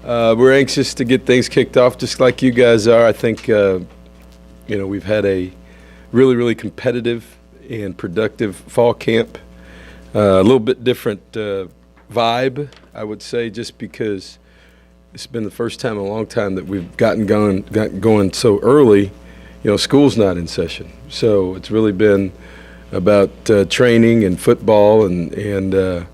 We're anxious to get things kicked off, just like you guys are. I think we've had a really, really competitive and productive fall camp. A little bit different vibe, I would say, just because it's been the first time in a long time that we've gotten going so early. School's not in session, so it's really been about training and football, and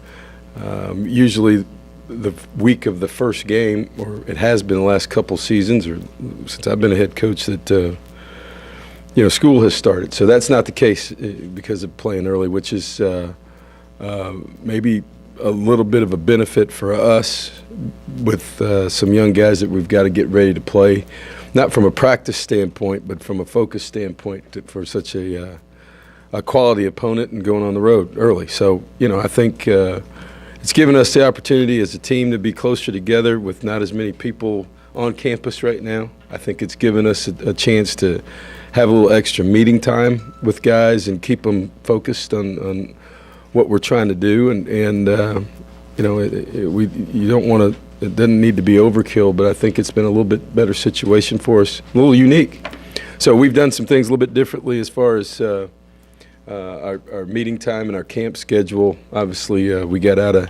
usually the week of the first game, or it has been the last couple seasons, or since I've been a head coach, that school has started. So that's not the case because of playing early, which is maybe a little bit of a benefit for us with some young guys that we've got to get ready to play, not from a practice standpoint, but from a focus standpoint for such a quality opponent and going on the road early. So, I think it's given us the opportunity as a team to be closer together with not as many people on campus right now. I think it's given us a chance to have a little extra meeting time with guys and keep them focused on what we're trying to do. And you don't want to. It doesn't need to be overkill, but I think it's been a little bit better situation for us, a little unique. So we've done some things a little bit differently as far as our meeting time and our camp schedule. Obviously, we got out of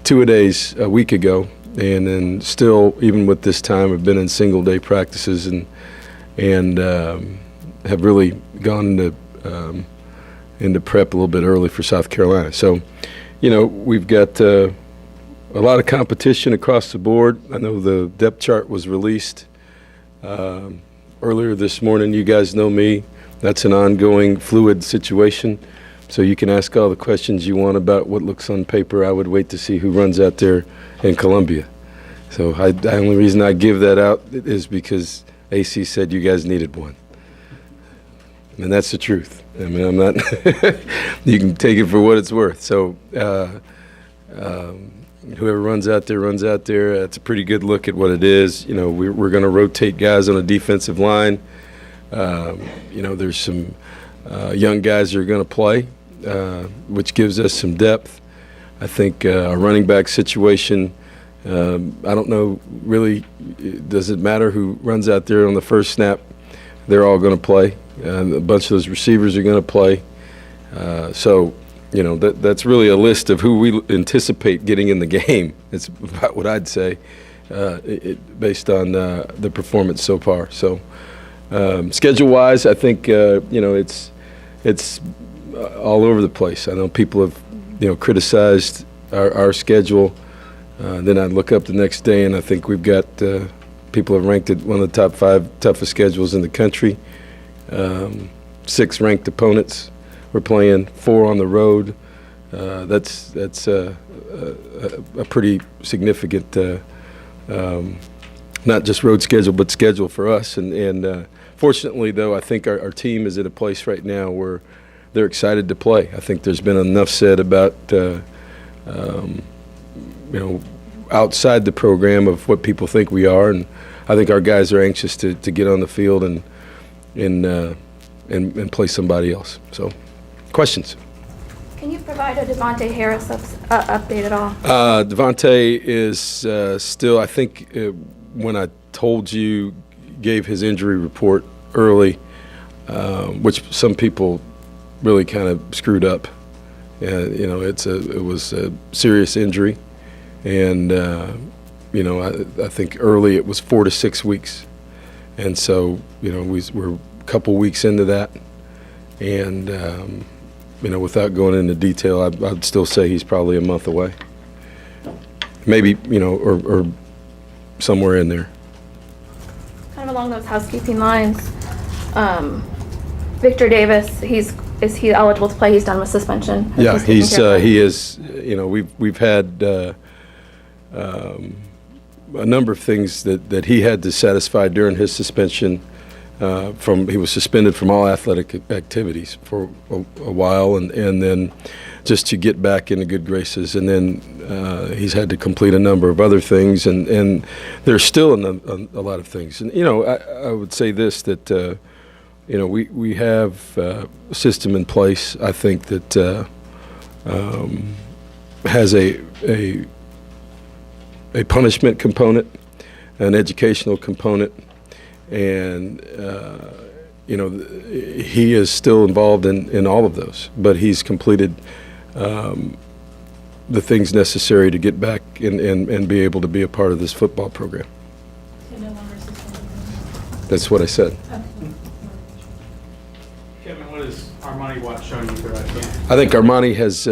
two-a-days a week ago, and then still, even with this time, have been in single-day practices and have really gone into prep a little bit early for South Carolina. So, we've got a lot of competition across the board. I know the depth chart was released earlier this morning. You guys know me. That's an ongoing fluid situation, so you can ask all the questions you want about what looks on paper. I would wait to see who runs out there in Columbia. So the only reason I give that out is because AC said you guys needed one. And that's the truth. I mean, I'm not – you can take it for what it's worth. So whoever runs out there. That's a pretty good look at what it is. We're going to rotate guys on a defensive line. There's some young guys that are going to play, which gives us some depth. I think our running back situation, I don't know really, does it matter who runs out there on the first snap? They're all going to play. A bunch of those receivers are going to play. That's really a list of who we anticipate getting in the game. It's about what I'd say based on the performance so far. So. Schedule-wise, I think it's all over the place. I know people have criticized our schedule. Then I look up the next day, and I think we've got people have ranked it one of the top 5 toughest schedules in the country. 6 ranked opponents. We're playing 4 on the road. That's a pretty significant. Not just road schedule, but schedule for us. And fortunately, though, I think our team is at a place right now where they're excited to play. I think there's been enough said about, outside the program of what people think we are. And I think our guys are anxious to get on the field and play somebody else. So, questions? Can you provide a Devontae Harris update at all? Devontae is still, I think, when I told you, gave his injury report early, which some people really kind of screwed up. It was a serious injury, and I think early it was 4 to 6 weeks, and so we're a couple weeks into that, and without going into detail, I'd still say he's probably a month away, maybe or somewhere in there. Kind of along those housekeeping lines, Victor Davis, is he eligible to play? He's done with suspension. Yeah, he is. We've had a number of things that he had to satisfy during his suspension. He was suspended from all athletic activities for a while, and then just to get back into good graces, and then he's had to complete a number of other things, and there's still a lot of things. And I would say this, that we have a system in place, I think, that has a punishment component an educational component, and he is still involved in all of those, but he's completed the things necessary to get back and be able to be a part of this football program. That's what I said. Kevin, what has Armani Watt shown you throughout camp? I think Armani has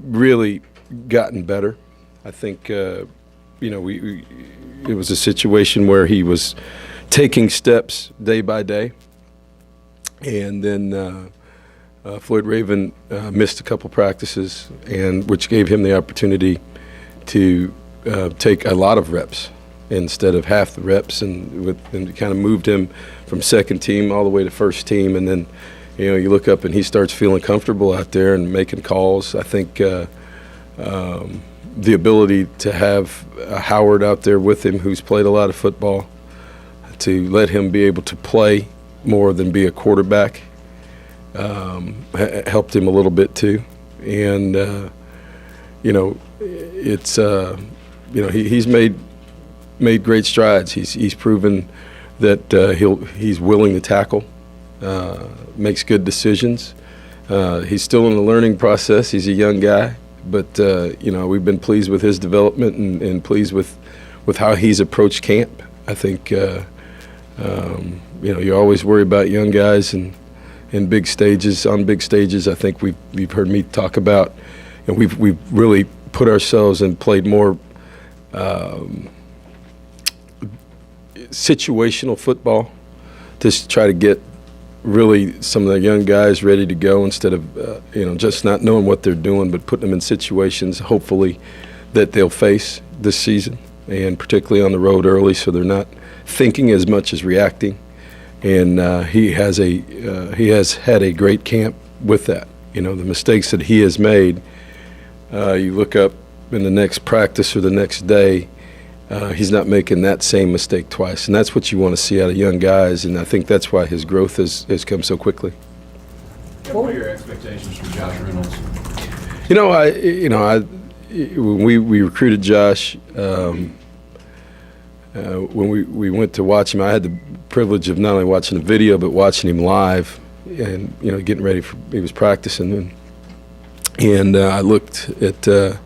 really gotten better. I think, it was a situation where he was taking steps day by day. And then Floyd Raven missed a couple practices, which gave him the opportunity to take a lot of reps instead of half the reps, and kind of moved him from second team all the way to first team. And then, you look up and he starts feeling comfortable out there and making calls. I think the ability to have Howard out there with him, who's played a lot of football, to let him be able to play more than be a quarterback, helped him a little bit too. And it's he's made great strides. He's proven that he's willing to tackle, makes good decisions. He's still in the learning process. He's a young guy, but we've been pleased with his development and pleased with how he's approached camp. I think you always worry about young guys and in big stages. On big stages, I think we've heard me talk about, we've really put ourselves and played more situational football to try to get really some of the young guys ready to go, instead of just not knowing what they're doing, but putting them in situations hopefully that they'll face this season, and particularly on the road early, so they're not thinking as much as reacting. And he has had a great camp with that. The mistakes that he has made, you look up in the next practice or the next day, he's not making that same mistake twice, and that's what you want to see out of young guys. And I think that's why his growth has come so quickly. What are your expectations for Josh Reynolds? When we recruited Josh, when we went to watch him, I had the privilege of not only watching the video but watching him live, and getting ready for, he was practicing, and I looked at the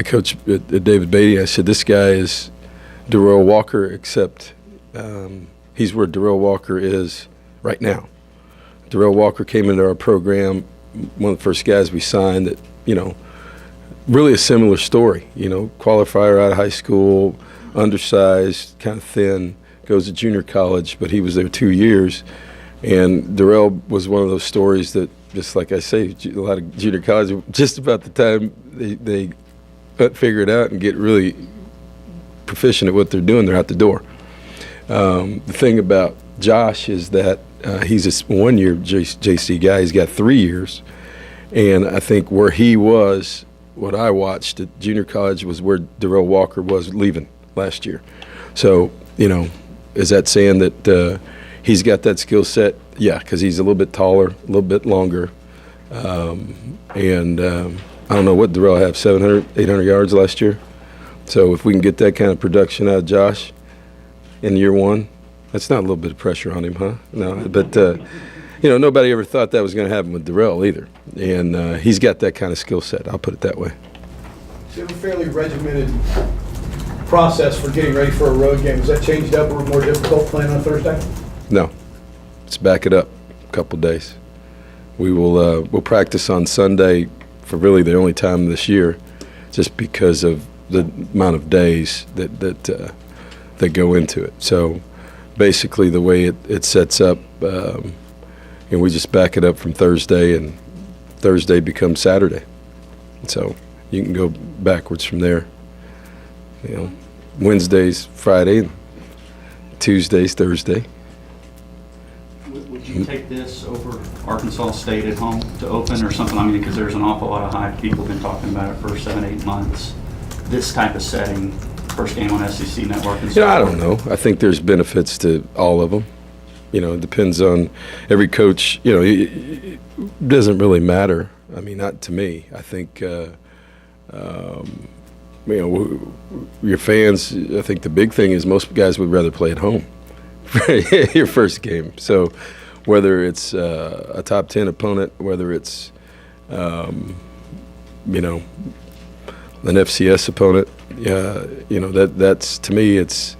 coach at David Beatty. I said, this guy is Darrell Walker, except he's where Darrell Walker is right now. Darrell Walker came into our program, one of the first guys we signed that, really a similar story. Qualifier out of high school, undersized, kind of thin, goes to junior college, but he was there 2 years. And Darrell was one of those stories that, just like I say, a lot of junior college, just about the time they figure it out and get really proficient at what they're doing, they're out the door. The thing about Josh is that he's a one-year JC guy. He's got 3 years. And I think where he was, what I watched at junior college, was where Darrell Walker was leaving last year. So, is that saying that he's got that skill set? Yeah, because he's a little bit taller, a little bit longer. And I don't know what Darrell had, 700, 800 yards last year. So if we can get that kind of production out of Josh in year one, that's not a little bit of pressure on him, huh? No, but, nobody ever thought that was going to happen with Darrell either. And he's got that kind of skill set, I'll put it that way. So you have a fairly regimented process for getting ready for a road game. Has that changed up or more difficult playing on Thursday? No. Let's back it up a couple days. We'll practice on Sunday for really the only time this year, just because of the amount of days that go into it. So basically the way it sets up, we just back it up from Thursday, and Thursday becomes Saturday. So you can go backwards from there. Wednesday's Friday, and Tuesday's Thursday. Would you take this over Arkansas State at home to open or something? Because there's an awful lot of hype. People have been talking about it for 7-8 months. This type of setting, first game on SEC Network and stuff. I don't know. I think there's benefits to all of them. It depends on every coach. It doesn't really matter. Not to me. I think, your fans, I think the big thing is most guys would rather play at home your first game. So whether it's a top 10 opponent, whether it's, an FCS opponent, that's, to me, it's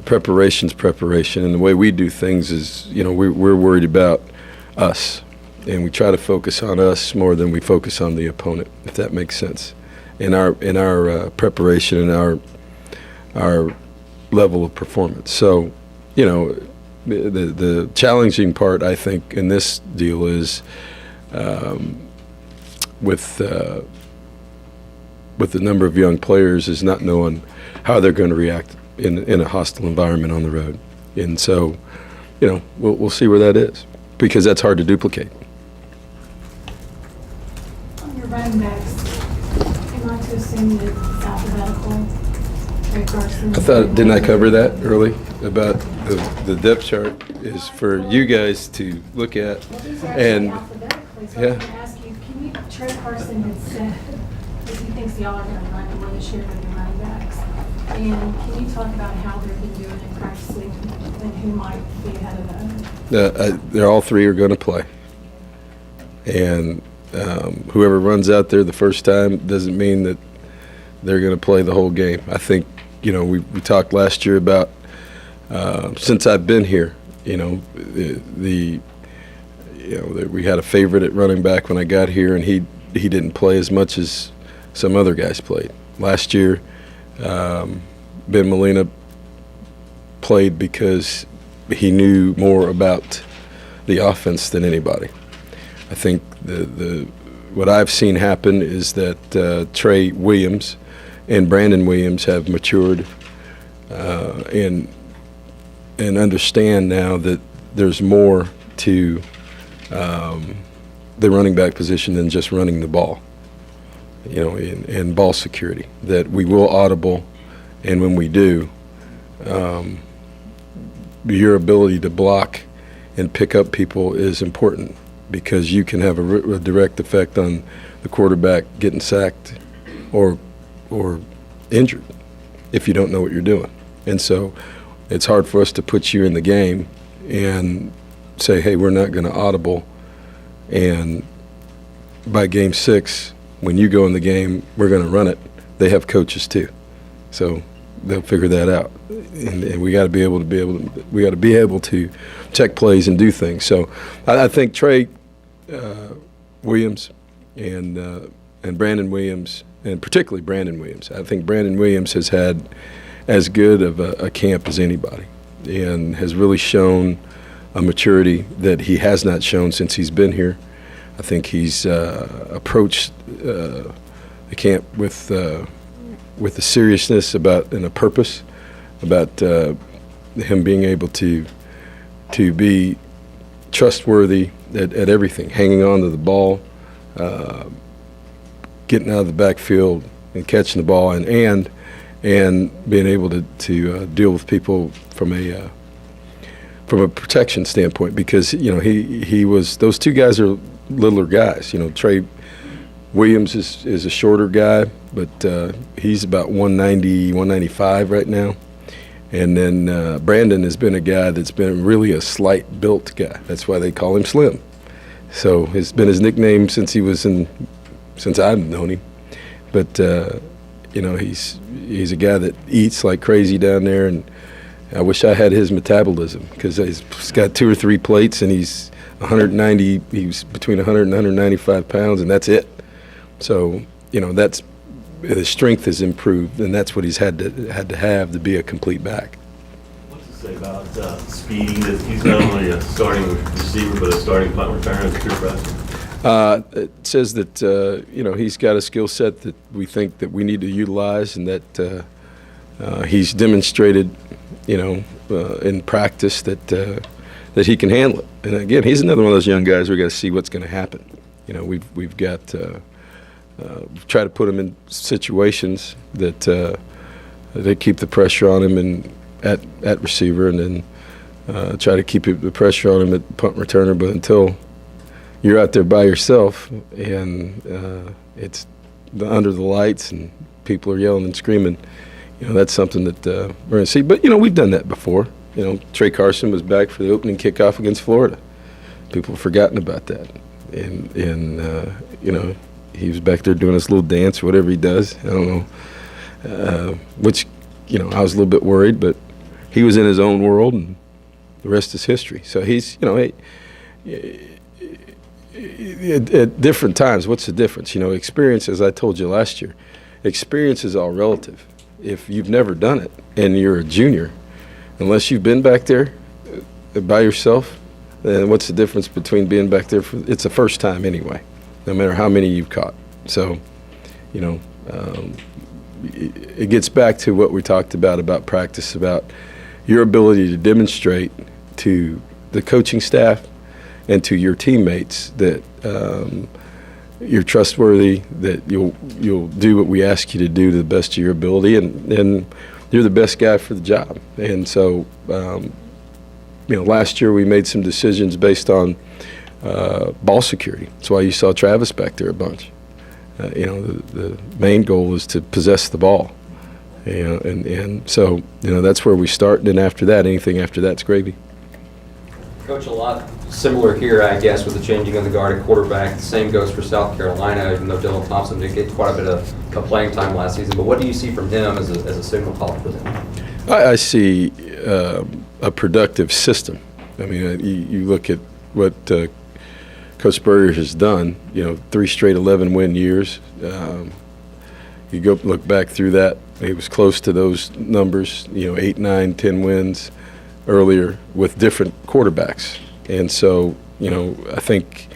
preparation's preparation. And the way we do things is, we're worried about us. And we try to focus on us more than we focus on the opponent, if that makes sense. In our preparation and our level of performance. So, the challenging part, I think, in this deal is with the number of young players is not knowing how they're going to react in a hostile environment on the road. And so, we'll see where that is, because that's hard to duplicate. On your running backs, am I to assume that it's alphabetical? Trey Carson? I thought, didn't I cover that early about the depth chart is for you guys to look at? Well, these are actually And alphabetically, so yeah. I'm going to ask you, Trey Carson had said that he thinks y'all are going to run more this year than your running backs. And can you talk about how they've been doing in practice week and who might be ahead of them? they're all three are going to play, and whoever runs out there the first time doesn't mean that they're going to play the whole game. I think we talked last year about since I've been here, we had a favorite at running back when I got here, and he didn't play as much as some other guys played. Last year, Ben Molina played because he knew more about the offense than anybody. I think what I've seen happen is that Trey Williams and Brandon Williams have matured and understand now that there's more to the running back position than just running the ball, and ball security, that we will audible, and when we do, your ability to block and pick up people is important, because you can have a direct effect on the quarterback getting sacked or injured if you don't know what you're doing. And so it's hard for us to put you in the game and say, hey, we're not going to audible, and by game 6, when you go in the game, we're going to run it. They have coaches too, so they'll figure that out, and we got to be able to check plays and do things. So I think Trey Williams and Brandon Williams, and particularly Brandon Williams, I think Brandon Williams has had as good of a camp as anybody, and has really shown a maturity that he has not shown since he's been here. I think he's approached the camp with a seriousness and a purpose about him being able to be trustworthy at everything, hanging on to the ball, getting out of the backfield and catching the ball, and being able to deal with people from a protection standpoint, because he was, those two guys are littler guys. Trey Williams is a shorter guy, but he's about 190, 195 right now. And then Brandon has been a guy that's been really a slight built guy. That's why they call him Slim. So it's been his nickname since I've known him. But he's a guy that eats like crazy down there, and I wish I had his metabolism, because he's got 2 or 3 plates, and he's 190. He's between 100 and 195 pounds, and that's it. So that's his strength has improved, and that's what he's had to have to be a complete back. What's to say about speed? He's not only a starting receiver, but a starting punt returner as a true freshman. It says that he's got a skill set that we think that we need to utilize, and that he's demonstrated, in practice that he can handle it. And again, he's another one of those young guys. We got to see what's going to happen. We've got try to put him in situations that they keep the pressure on him and at receiver, and then try to keep the pressure on him at punt returner. But until you're out there by yourself, and it's under the lights, and people are yelling and screaming, that's something that we're going to see. But, we've done that before. Trey Carson was back for the opening kickoff against Florida. People have forgotten about that. And he was back there doing his little dance, whatever he does. I don't know. Which, I was a little bit worried, but he was in his own world, and the rest is history. So he's, at different times, what's the difference? Experience, as I told you last year, experience is all relative. If you've never done it and you're a junior, unless you've been back there by yourself, then what's the difference between being back there it's the first time anyway, no matter how many you've caught. So, it gets back to what we talked about practice, about your ability to demonstrate to the coaching staff and to your teammates that you're trustworthy, that you'll do what we ask you to do to the best of your ability, and you're the best guy for the job. And so, last year we made some decisions based on ball security. That's why you saw Travis back there a bunch. The main goal is to possess the ball. And so, that's where we start, and then after that, anything after that's gravy. Coach, a lot similar here, I guess, with the changing of the guard at quarterback. The same goes for South Carolina, even though Dylan Thompson did get quite a bit of playing time last season. But what do you see from him as a signal caller for them? I see a productive system. I mean, you look at what Coach Spurrier has done, 3 straight 11-win years. You go look back through that, he was close to those numbers, 8, 9, 10 wins earlier with different quarterbacks. And so, I think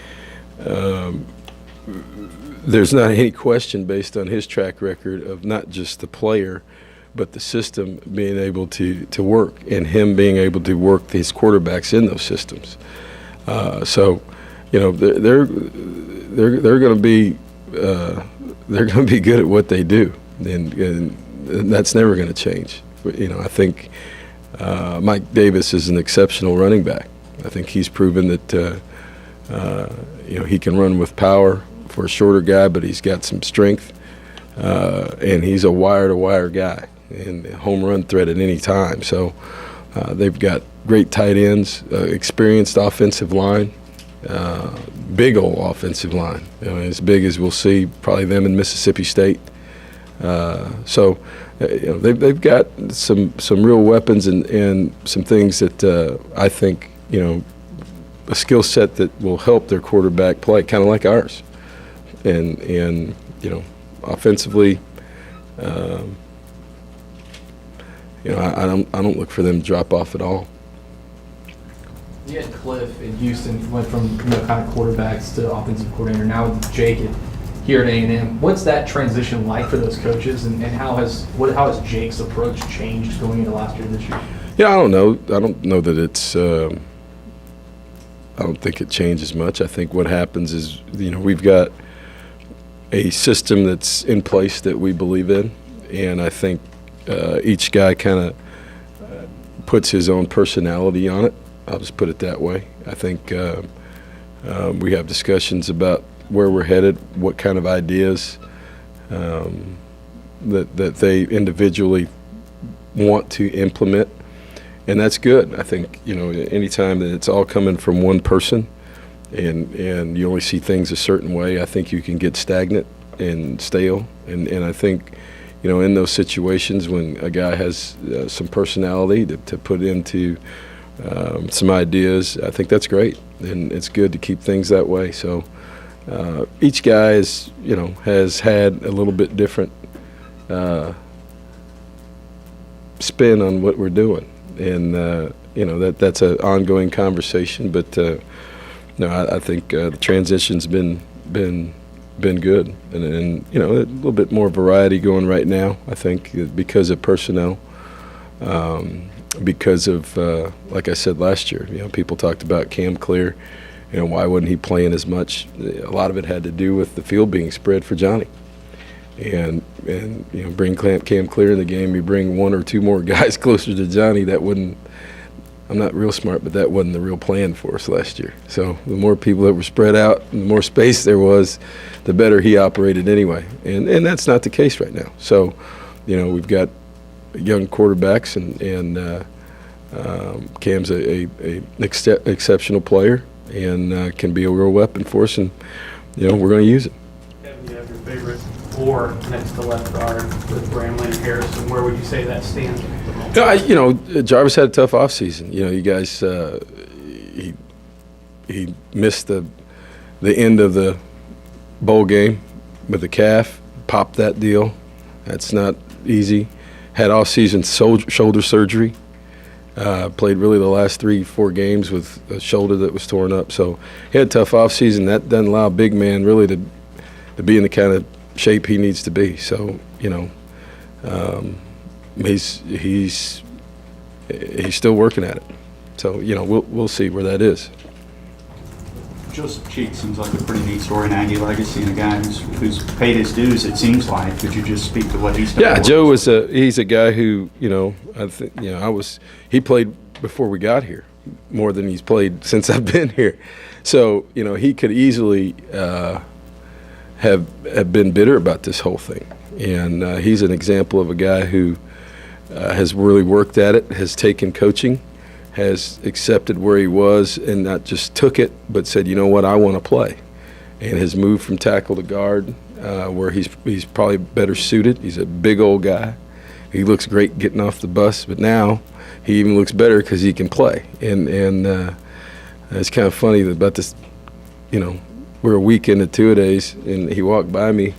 there's not any question based on his track record of not just the player, but the system being able to work, and him being able to work his quarterbacks in those systems. So, they're going to be good at what they do, and that's never going to change. I think Mike Davis is an exceptional running back. I think he's proven that he can run with power for a shorter guy, but he's got some strength, and he's a wire-to-wire guy and a home run threat at any time. So they've got great tight ends, experienced offensive line, big old offensive line, as big as we'll see probably them in Mississippi State. So they've got some real weapons and some things that I think, a skill set that will help their quarterback play, kind of like ours. And offensively, I don't look for them to drop off at all. You had Cliff in Houston, went from kind of quarterbacks to offensive coordinator. Now with Jake here at A&M, what's that transition like for those coaches, and how has Jake's approach changed going into last year, this year? Yeah, I don't know. I don't know that it's. I don't think it changes much. I think what happens is, we've got a system that's in place that we believe in, and I think each guy kind of puts his own personality on it. I'll just put it that way. I think we have discussions about where we're headed, what kind of ideas that they individually want to implement, and that's good. I think, anytime that it's all coming from one person and you only see things a certain way, I think you can get stagnant and stale. And I think, in those situations when a guy has some personality to put into some ideas, I think that's great, and it's good to keep things that way. So each guy is, has had a little bit different spin on what we're doing, and that's an ongoing conversation. But I think the transition's been good, and a little bit more variety going right now. I think because of personnel. Because of, like I said last year, people talked about Cam Clear, why wasn't he playing as much? A lot of it had to do with the field being spread for Johnny. And bring Cam Clear in the game, you bring 1 or 2 more guys closer to Johnny, that wouldn't I'm not real smart, but that wasn't the real plan for us last year. So the more people that were spread out, and the more space there was, the better he operated anyway. And that's not the case right now. So, we've got young quarterbacks, and Cam's a exceptional player and can be a real weapon for us, and we're going to use it. Kevin, you have your favorite four next to left guard with Bramley and Harrison. Where would you say that stands at the moment? Jarvis had a tough offseason. You guys, he missed the end of the bowl game with the calf, popped that deal. That's not easy. Had off-season shoulder surgery. Played really the last 3-4 games with a shoulder that was torn up. So he had a tough off-season. That doesn't allow a big man really to be in the kind of shape he needs to be. So, he's still working at it. So, we'll see where that is. Joseph Cheek seems like a pretty neat story in Aggie legacy, and a guy who's paid his dues, it seems like. Could you just speak to what he's done? Yeah, Joe he's a guy who, he played before we got here more than he's played since I've been here. So, he could easily have been bitter about this whole thing. And he's an example of a guy who has really worked at it, has taken coaching, has accepted where he was and not just took it, but said, you know what, I want to play. And has moved from tackle to guard, where he's probably better suited. He's a big old guy. He looks great getting off the bus, but now he even looks better because he can play. And it's kind of funny about this, we're a week into two-a-days, and he walked by me,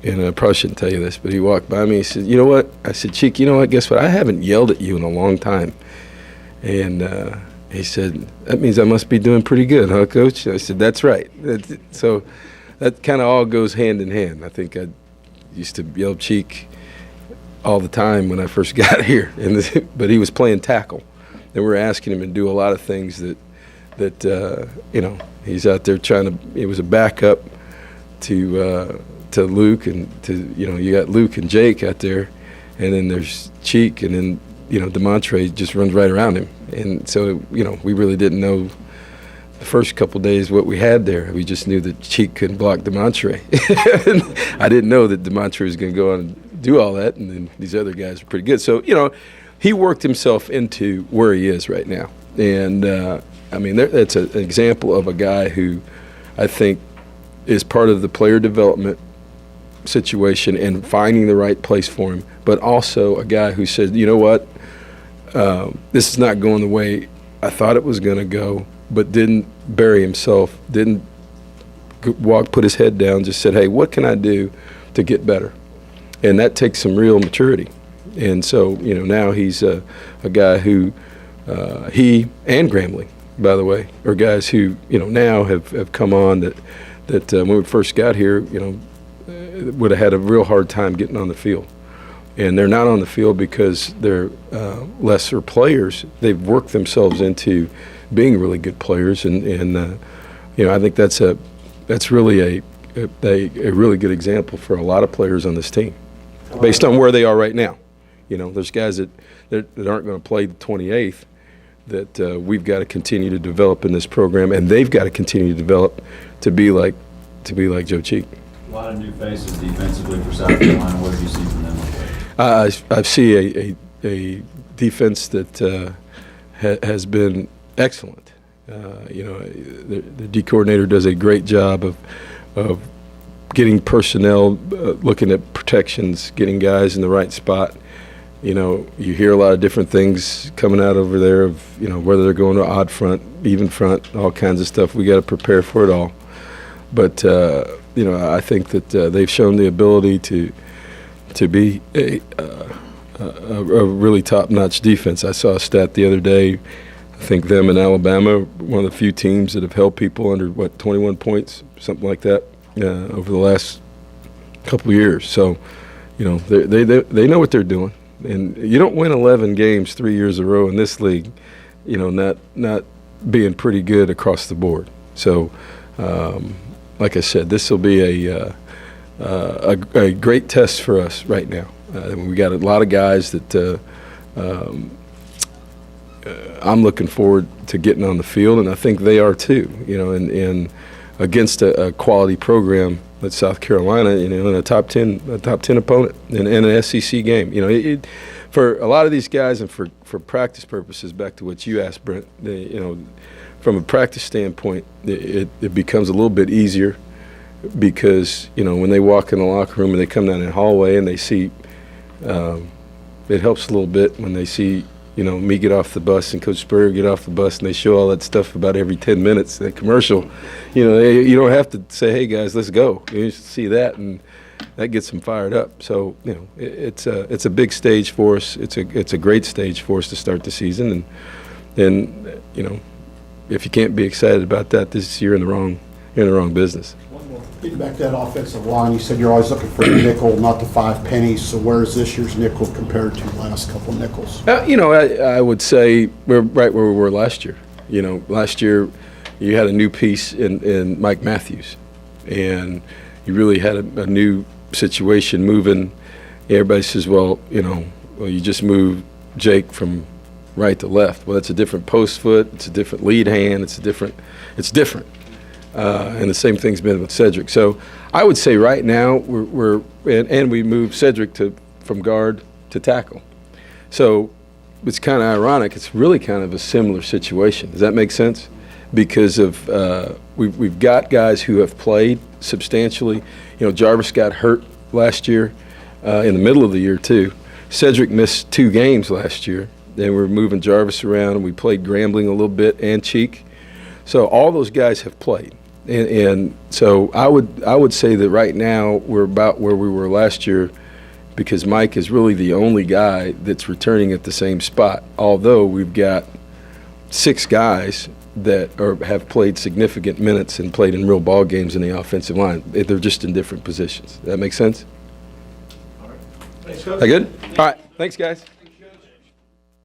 and I probably shouldn't tell you this, but he walked by me, he said, you know what? I said, Cheek, you know what, guess what? I haven't yelled at you in a long time. And he said, that means I must be doing pretty good, huh, Coach? I said, that's right. So that kind of all goes hand in hand. I think I used to yell Cheek all the time when I first got here, but he was playing tackle. And we were asking him to do a lot of things that he's out there trying to. It was a backup to Luke, and you got Luke and Jake out there, and then there's Cheek, and then DeMontre just runs right around him. And so, we really didn't know the first couple of days what we had there. We just knew that Cheek couldn't block DeMontre. I didn't know that DeMontre was going to go on and do all that, and then these other guys are pretty good. So, he worked himself into where he is right now. And, that's an example of a guy who I think is part of the player development situation and finding the right place for him, but also a guy who said, you know what, this is not going the way I thought it was going to go, but didn't bury himself, didn't put his head down, just said, hey, what can I do to get better? And that takes some real maturity. And so, now he's a guy who, he and Grambling, by the way, are guys who, now have come on that when we first got here, would have had a real hard time getting on the field. And they're not on the field because they're lesser players. They've worked themselves into being really good players, and I think that's really a really good example for a lot of players on this team, based on where they are right now. There's guys that aren't going to play the 28th that we've got to continue to develop in this program, and they've got to continue to develop to be like Joe Cheek. A lot of new faces defensively for South Carolina. What do you see from them? I see a defense that has been excellent. The D coordinator does a great job of getting personnel, looking at protections, getting guys in the right spot. You hear a lot of different things coming out over there of, whether they're going to odd front, even front, all kinds of stuff. We got to prepare for it all. But, I think that they've shown the ability to be a really top-notch defense. I saw a stat the other day. I think them and Alabama, one of the few teams that have held people under, 21 points, something like that, over the last couple of years. So, they know what they're doing. And you don't win 11 games 3 years in a row in this league, not being pretty good across the board. So, like I said, this will be a great test for us right now. We got a lot of guys that I'm looking forward to getting on the field, and I think they are too. And against a quality program like South Carolina, in a top 10 opponent in an SEC game. For a lot of these guys, and for practice purposes, back to what you asked, Brent. From a practice standpoint, it becomes a little bit easier because when they walk in the locker room and they come down the hallway and they see, it helps a little bit when they see. Me get off the bus and Coach Spurrier get off the bus, and they show all that stuff about every 10 minutes, that commercial. You don't have to say, hey, guys, let's go. You just see that, and that gets them fired up. So, it's a big stage for us. It's a great stage for us to start the season. And if you can't be excited about that, you're in the wrong business. Getting back to that offensive line, you said you're always looking for a nickel, not the 5 pennies. So where is this year's nickel compared to the last couple nickels? I would say we're right where we were last year. Last year you had a new piece in Mike Matthews, and you really had a new situation moving. Everybody says, well, you just moved Jake from right to left. Well, it's a different post foot. It's a different lead hand. It's different. And the same thing's been with Cedric. So I would say right now we moved Cedric from guard to tackle. So it's kind of ironic. It's really kind of a similar situation. Does that make sense? Because of we've got guys who have played substantially. Jarvis got hurt last year, in the middle of the year too. Cedric missed 2 games last year. Then we're moving Jarvis around, and we played Grambling a little bit and Cheek. So all those guys have played. And so I would say that right now we're about where we were last year, because Mike is really the only guy that's returning at the same spot, although we've got 6 guys that have played significant minutes and played in real ball games in the offensive line. They're just in different positions. Does that make sense? Thanks, Coach. That good? All right. Thanks, guys.